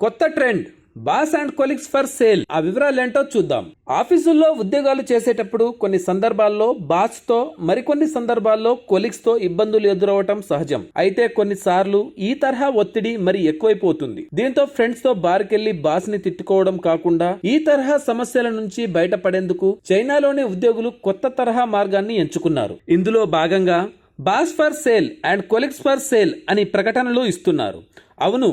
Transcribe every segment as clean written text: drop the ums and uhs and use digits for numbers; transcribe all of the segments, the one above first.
కొత్త trend boss and colleagues for sale. ఆ వివరాలేంటో చూద్దాం. ఆఫీసుల్లో ఉద్యోగాలు చేసేటప్పుడు కొన్ని సందర్భాల్లో బాస్ తో, మరికొన్ని సందర్భాల్లో కొలీగ్స్ తో ఇబ్బందులు ఎదురవటం సహజం. అయితే కొన్నిసార్లు ఈ తరహా ఒత్తిడి మరి ఎక్కువైపోతుంది. దీంతో ఫ్రెండ్స్ తో బార్కెళ్లి బాస్ ని తిట్టుకోవడం కాకుండా ఈ తరహా సమస్యల నుంచి బయటపడేందుకు చైనాలోని ఉద్యోగులు కొత్త తరహా మార్గాన్ని ఎంచుకున్నారు. ఇందులో భాగంగా boss for sale and colleagues for sale అని ప్రకటనలు ఇస్తున్నారు. అవును,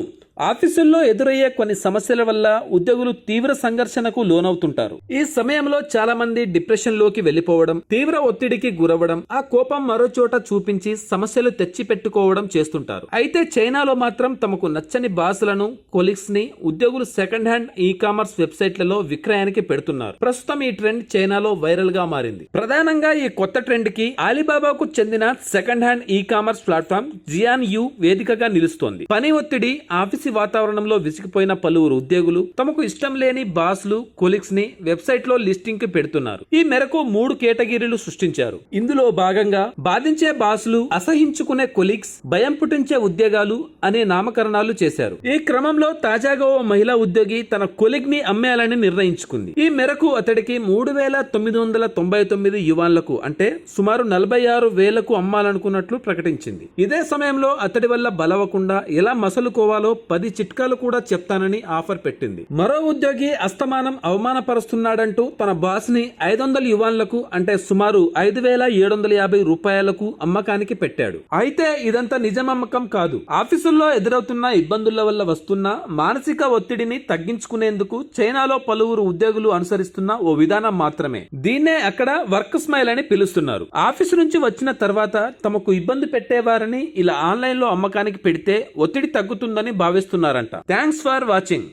ఆఫీసుల్లో ఎదురయ్యే కొన్ని సమస్యల వల్ల ఉద్యోగులు తీవ్ర సంఘర్షణకు లోనవుతుంటారు. ఈ సమయంలో చాలా మంది డిప్రెషన్ లోకి వెళ్లిపోవడం, తీవ్ర ఒత్తిడికి గురవడం, ఆ కోపం మరో చోట చూపించి సమస్యలు తెచ్చి పెట్టుకోవడం చేస్తుంటారు. అయితే చైనాలో మాత్రం తమకు నచ్చని బాసులను, కొలీగ్స్ ని ఉద్యోగులు సెకండ్ హ్యాండ్ ఈ కామర్స్ వెబ్సైట్లలో విక్రయానికి పెడుతున్నారు. ప్రస్తుతం ఈ ట్రెండ్ చైనాలో వైరల్ గా మారింది. ప్రధానంగా ఈ కొత్త ట్రెండ్ కి అలీబాబాకు చెందిన second hand e commerce platform Xianyu వేదికగా నిలుస్తోంది. పని ఒత్తిడి, ఆఫీస్ వాతావరణంలో విసిగిపోయిన పలువురు ఉద్యోగులు తమకు ఇష్టం లేని బాస్లు, కొలీగ్స్ ని వెబ్సైట్ లో లిస్టింగ్ కి పెడుతున్నారు. ఈ మేరకు 3 కేటగిరీలు సృష్టించారు. ఇందులో భాగంగా బాధించే బాస్లు, అసహించుకునే కొలీగ్స్, భయం పుట్టించే ఉద్యోగాలు అనే నామకరణాలు చేశారు. ఈ క్రమంలో తాజాగా ఓ మహిళా ఉద్యోగి తన కొలీగ్ ని అమ్మేయాలని నిర్ణయించుకుంది. ఈ మేరకు అతడికి 3,999 యువాన్లకు, అంటే సుమారు 46,000కు అమ్మాలనుకున్నట్లు ప్రకటించింది. ఇదే సమయంలో అతడి వల్ల బలవకుండా ఎలా మసలుకోవాలో 10 చిట్కాలు కూడా చెప్తానని ఆఫర్ పెట్టింది. మరో ఉద్యోగి అస్తమానం అవమానపరుస్తున్నాడంటూ తన బాస్ ని 500 యువాన్లకు, అంటే సుమారు 5,750 రూపాయలకు అమ్మకానికి పెట్టాడు. అయితే ఇదంతా నిజం అమ్మకం కాదు. ఆఫీసుల్లో ఎదురవుతున్న ఇబ్బందుల వల్ల వస్తున్న మానసిక ఒత్తిడిని తగ్గించుకునేందుకు చైనాలో పలువురు ఉద్యోగులు అనుసరిస్తున్న ఓ విధానం మాత్రమే. దీన్నే అక్కడ వర్క్ స్మైల్ అని పిలుస్తున్నారు. ఆఫీసు నుంచి వచ్చిన తర్వాత తమకు ఇబ్బంది పెట్టేవారని ఇలా ఆన్లైన్ లో అమ్మకానికి పెడితే ఒత్తిడి తగ్గుతుందని భావిస్తున్నారంట. Thanks for watching.